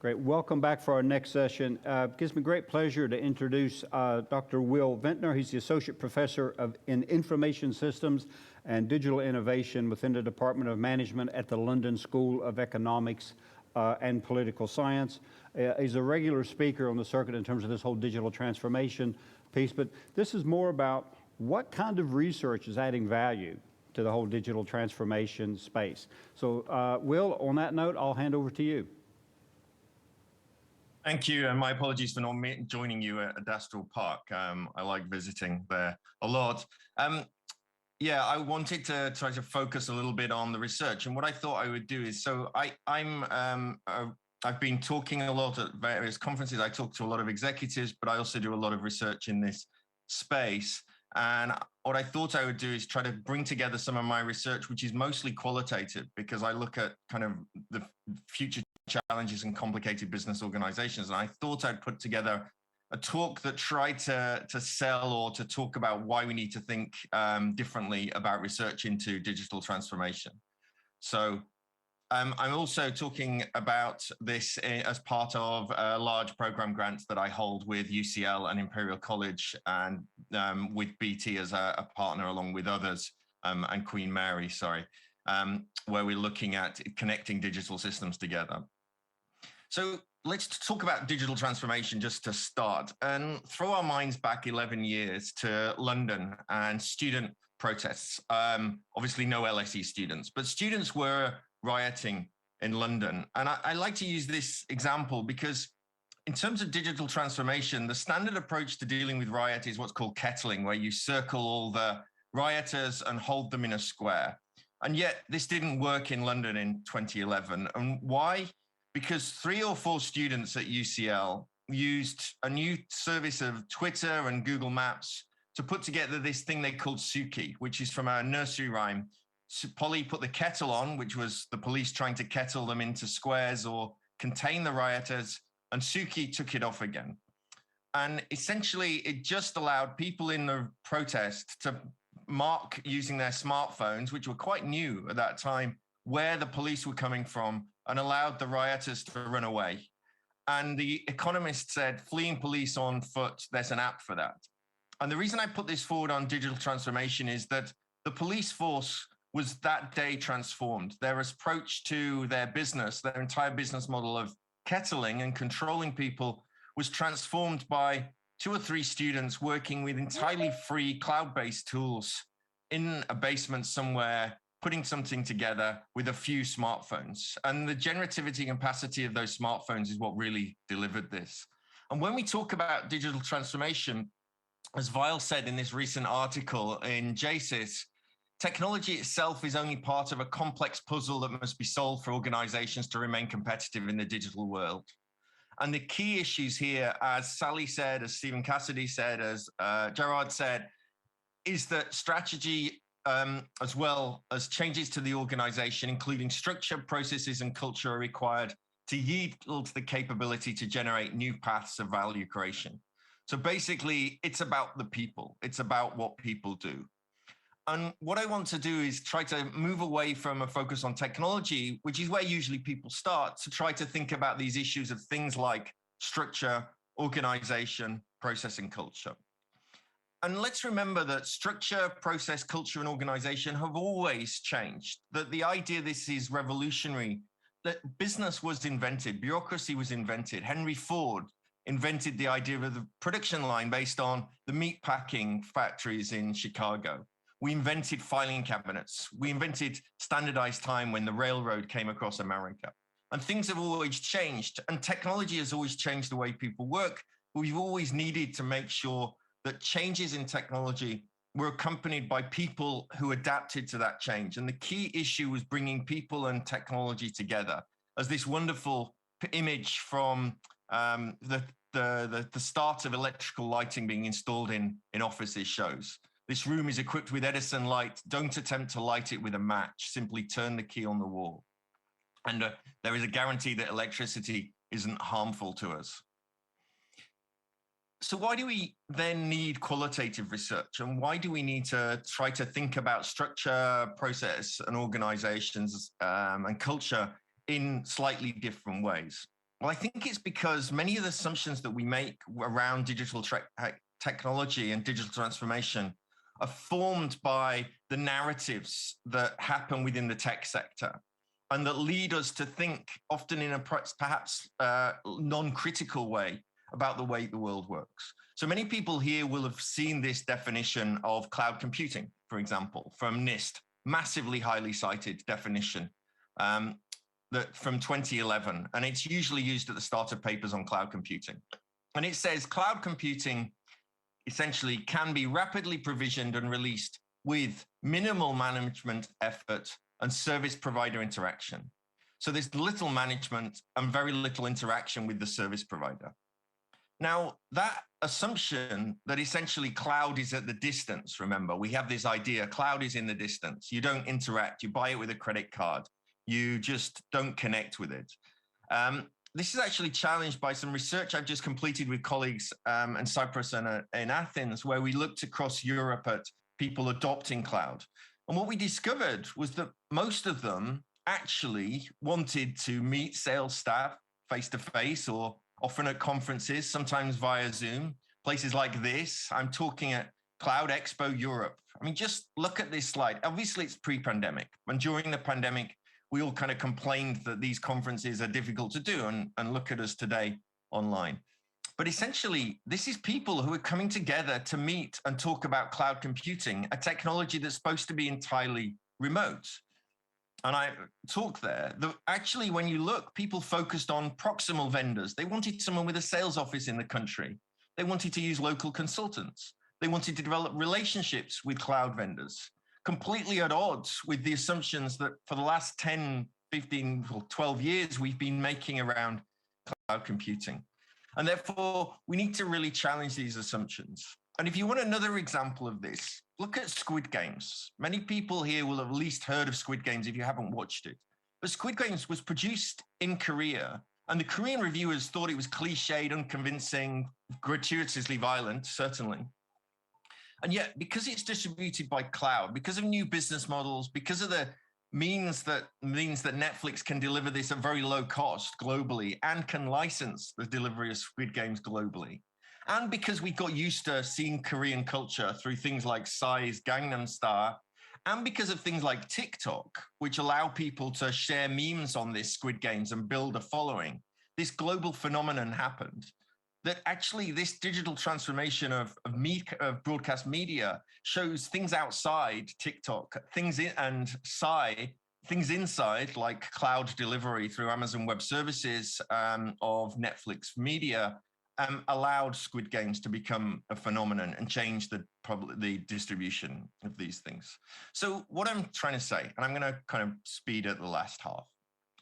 Great. Welcome back for our next session. It gives me great pleasure to introduce Dr. Will Ventnor. He's the Associate Professor in Information Systems and Digital Innovation within the Department of Management at the London School of Economics and Political Science. He's a regular speaker on the circuit in terms of this whole digital transformation piece, but this is more about what kind of research is adding value to the whole digital transformation space. So, Will, on that note, I'll hand over to you. Thank you, and my apologies for not joining you at Adastral Park. I like visiting there a lot. Yeah, I wanted to try to focus a little bit on the research, and what I thought I would do is, so I've been talking a lot at various conferences. I talk to a lot of executives, but I also do a lot of research in this space. And what I thought I would do is try to bring together some of my research, which is mostly qualitative, because I look at kind of the future challenges in complicated business organizations. And I thought I'd put together a talk that tried to sell or to talk about why we need to think differently about research into digital transformation. So I'm also talking about this as part of a large program grant that I hold with UCL and Imperial College, and with BT as a partner along with others, and Queen Mary, where we're looking at connecting digital systems together. So let's talk about digital transformation just to start and throw our minds back 11 years to London and student protests. Obviously no LSE students, but students were rioting in London. And I like to use this example because in terms of digital transformation, the standard approach to dealing with riot is what's called kettling, where you circle all the rioters and hold them in a square. And yet this didn't work in London in 2011. And why? Because 3 or 4 students at UCL used a new service of Twitter and Google Maps to put together this thing they called Suki, which is from a nursery rhyme. So Polly put the kettle on, which was the police trying to kettle them into squares or contain the rioters, and Suki took it off again. And essentially, it just allowed people in the protest to mark using their smartphones, which were quite new at that time, where the police were coming from, and allowed the rioters to run away. And the Economist said, fleeing police on foot, there's an app for that. And the reason I put this forward on digital transformation is that the police force was that day transformed. Their approach to their business, their entire business model of kettling and controlling people was transformed by 2 or 3 students working with entirely free cloud-based tools in a basement somewhere, putting something together with a few smartphones. And the generativity capacity of those smartphones is what really delivered this. And when we talk about digital transformation, as Vile said in this recent article in JSIS, technology itself is only part of a complex puzzle that must be solved for organizations to remain competitive in the digital world. And the key issues here, as Sally said, as Stephen Cassidy said, as Gerard said, is that strategy as well as changes to the organization, including structure, processes, and culture, are required to yield the capability to generate new paths of value creation. So basically, it's about the people. It's about what people do. And what I want to do is try to move away from a focus on technology, which is where usually people start, to try to think about these issues of things like structure, organization, process, and culture. And let's remember that structure, process, culture, and organization have always changed, that the idea this is revolutionary, that business was invented, bureaucracy was invented. Henry Ford invented the idea of the production line based on the meat packing factories in Chicago. We invented filing cabinets. We invented standardized time when the railroad came across America. And things have always changed. And technology has always changed the way people work. But we've always needed to make sure that changes in technology were accompanied by people who adapted to that change. And the key issue was bringing people and technology together, as this wonderful image from the start of electrical lighting being installed in offices shows. This room is equipped with Edison light. Don't attempt to light it with a match. Simply turn the key on the wall. And there is a guarantee that electricity isn't harmful to us. So why do we then need qualitative research? And why do we need to try to think about structure, process, and organizations and culture in slightly different ways? Well, I think it's because many of the assumptions that we make around digital technology and digital transformation are formed by the narratives that happen within the tech sector and that lead us to think often in a perhaps non-critical way about the way the world works. So many people here will have seen this definition of cloud computing, for example, from NIST, massively highly cited definition. That from 2011, and it's usually used at the start of papers on cloud computing. And it says cloud computing essentially can be rapidly provisioned and released with minimal management effort and service provider interaction. So there's little management and very little interaction with the service provider. Now, that assumption that essentially cloud is at the distance, remember, we have this idea, cloud is in the distance. You don't interact, you buy it with a credit card. You just don't connect with it. This is actually challenged by some research I've just completed with colleagues in Cyprus and in Athens, where we looked across Europe at people adopting cloud. And what we discovered was that most of them actually wanted to meet sales staff face-to-face or often at conferences, sometimes via Zoom, places like this. I'm talking at Cloud Expo Europe. I mean, just look at this slide. Obviously, it's pre-pandemic. And during the pandemic, we all kind of complained that these conferences are difficult to do, and look at us today online. But essentially, this is people who are coming together to meet and talk about cloud computing, a technology that's supposed to be entirely remote. And I talk there, actually, when you look, people focused on proximal vendors. They wanted someone with a sales office in the country. They wanted to use local consultants. They wanted to develop relationships with cloud vendors, completely at odds with the assumptions that for the last 10, 15, or 12 years, we've been making around cloud computing. And therefore, we need to really challenge these assumptions. And if you want another example of this, look at Squid Games. Many people here will have at least heard of Squid Games if you haven't watched it. But Squid Games was produced in Korea, and the Korean reviewers thought it was cliched, unconvincing, gratuitously violent, certainly. And yet, because it's distributed by cloud, because of new business models, because of the means that Netflix can deliver this at very low cost globally and can license the delivery of Squid Games globally, and because we got used to seeing Korean culture through things like Psy's Gangnam Style, and because of things like TikTok, which allow people to share memes on this Squid Games and build a following, this global phenomenon happened. That actually this digital transformation of broadcast media shows things outside TikTok, things inside like cloud delivery through Amazon Web Services of Netflix media allowed Squid Games to become a phenomenon and change the distribution of these things. So what I'm trying to say, and I'm going to kind of speed at the last half,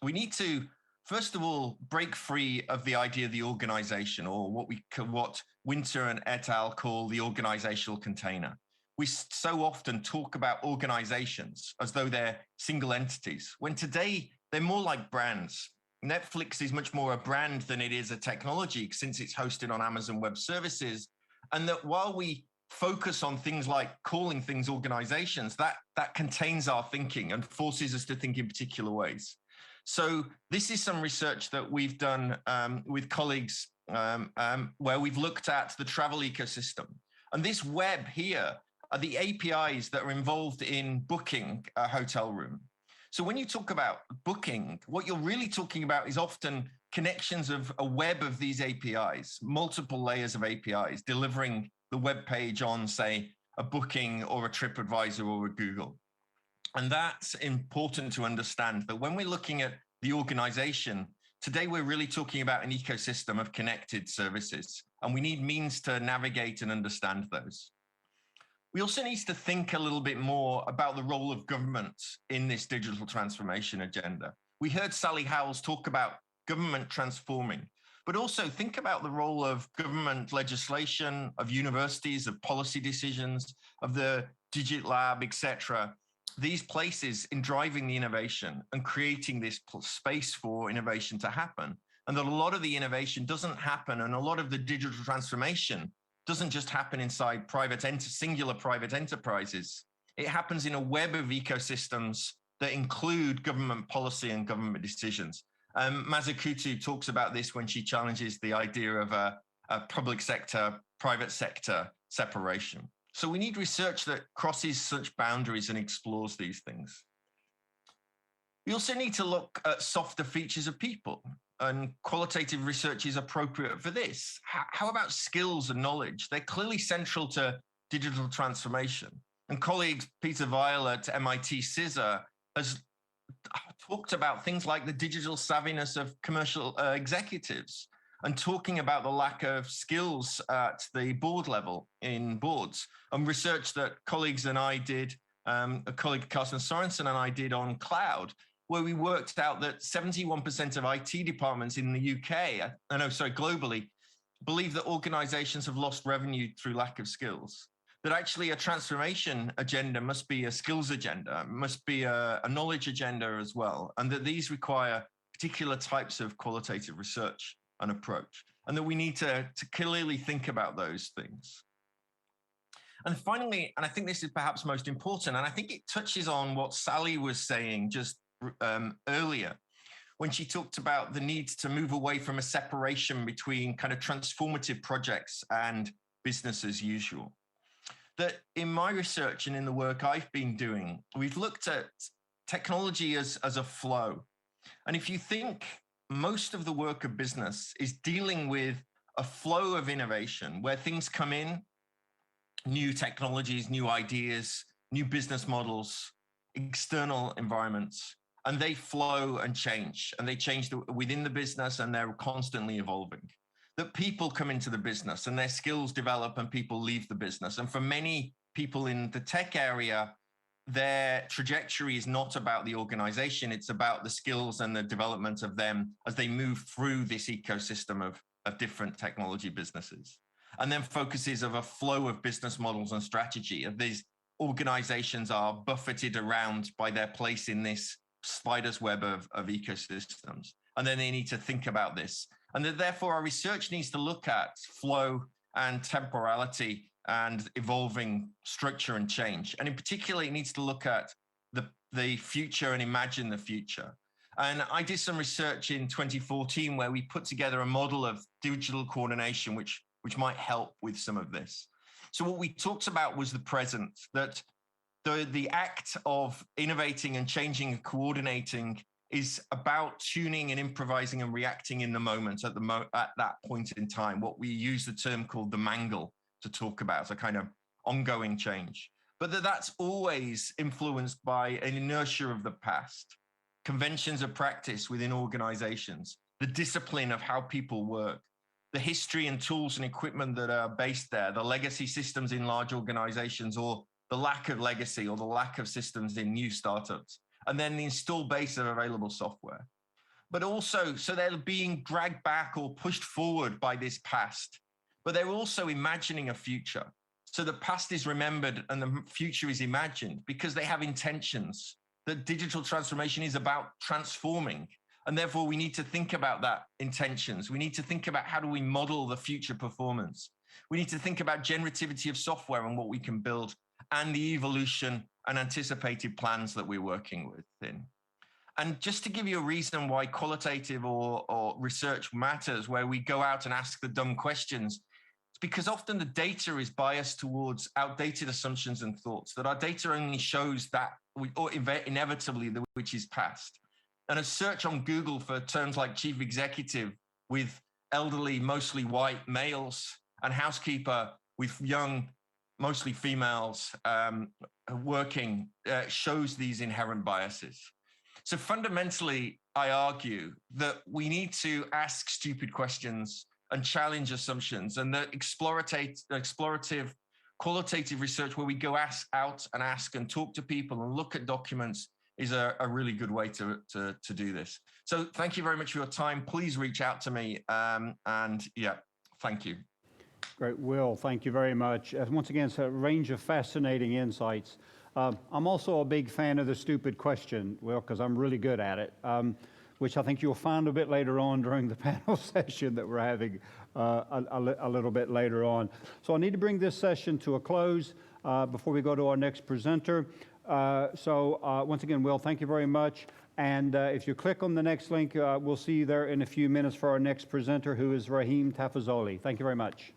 we need to first of all, break free of the idea of the organization, or what Winter and et al. Call the organizational container. We so often talk about organizations as though they're single entities, when today they're more like brands. Netflix is much more a brand than it is a technology, since it's hosted on Amazon Web Services. And that while we focus on things like calling things organizations, that contains our thinking and forces us to think in particular ways. So this is some research that we've done with colleagues where we've looked at the travel ecosystem. And this web here are the APIs that are involved in booking a hotel room. So when you talk about booking, what you're really talking about is often connections of a web of these APIs, multiple layers of APIs, delivering the web page on, say, a Booking or a TripAdvisor or a Google. And that's important to understand, that when we're looking at the organization, today we're really talking about an ecosystem of connected services, and we need means to navigate and understand those. We also need to think a little bit more about the role of government in this digital transformation agenda. We heard Sally Howells talk about government transforming, but also think about the role of government legislation, of universities, of policy decisions, of the Digit Lab, etc. These places in driving the innovation and creating this space for innovation to happen. And that a lot of the innovation doesn't happen, and a lot of the digital transformation doesn't just happen inside singular private enterprises. It happens in a web of ecosystems that include government policy and government decisions. Mazzucato talks about this when she challenges the idea of a public sector, private sector separation. So we need research that crosses such boundaries and explores these things. We also need to look at softer features of people, and qualitative research is appropriate for this. How about skills and knowledge? They're clearly central to digital transformation. And colleagues Peter Weil at MIT CISA has talked about things like the digital savviness of commercial executives, and talking about the lack of skills at the board level in boards, and research that colleagues and I did, a colleague Carsten Sorensen and I did on cloud, where we worked out that 71% of IT departments in the UK, globally, believe that organizations have lost revenue through lack of skills. That actually a transformation agenda must be a skills agenda, must be a knowledge agenda as well, and that these require particular types of qualitative research and approach, and that we need to clearly think about those things. And finally, and I think this is perhaps most important, and I think it touches on what Sally was saying just earlier, when she talked about the need to move away from a separation between kind of transformative projects and business as usual. That in my research and in the work I've been doing, we've looked at technology as a flow. And if you think most of the work of business is dealing with a flow of innovation where things come in, new technologies, new ideas, new business models, external environments, and they flow and they change within the business, and they're constantly evolving. That people come into the business and their skills develop and people leave the business. And for many people in the tech area, their trajectory is not about the organization, it's about the skills and the development of them as they move through this ecosystem of different technology businesses. And then focuses of a flow of business models and strategy of these organizations are buffeted around by their place in this spider's web of ecosystems. And then they need to think about this. And that therefore our research needs to look at flow and temporality and evolving structure and change. And in particular, it needs to look at the future and imagine the future. And I did some research in 2014 where we put together a model of digital coordination, which might help with some of this. So what we talked about was the present, that the act of innovating and changing and coordinating is about tuning and improvising and reacting in the moment at that point in time, what we use the term called the mangle to talk about, a kind of ongoing change. But that's always influenced by an inertia of the past, conventions of practice within organizations, the discipline of how people work, the history and tools and equipment that are based there, the legacy systems in large organizations, or the lack of legacy or the lack of systems in new startups, and then the installed base of available software. But also, so they're being dragged back or pushed forward by this past, but they're also imagining a future. So the past is remembered and the future is imagined because they have intentions. That digital transformation is about transforming. And therefore, we need to think about that intentions. We need to think about how do we model the future performance. We need to think about generativity of software and what we can build, and the evolution and anticipated plans that we're working within. And just to give you a reason why qualitative or research matters, where we go out and ask the dumb questions, it's because often the data is biased towards outdated assumptions and thoughts, that our data only shows that, or inevitably, which is past. And a search on Google for terms like chief executive with elderly, mostly white males, and housekeeper with young, mostly females working shows these inherent biases. So fundamentally, I argue that we need to ask stupid questions and challenge assumptions, and that explorative, qualitative research where we go out and ask and talk to people and look at documents is a really good way to do this. So thank you very much for your time. Please reach out to me. And yeah, thank you. Great, Will, thank you very much. Once again, it's a range of fascinating insights. I'm also a big fan of the stupid question, Will, because I'm really good at it, which I think you'll find a bit later on during the panel session that we're having a little bit later on. So I need to bring this session to a close before we go to our next presenter. So once again, Will, thank you very much. And if you click on the next link, we'll see you there in a few minutes for our next presenter, who is Raheem Tafazoli. Thank you very much.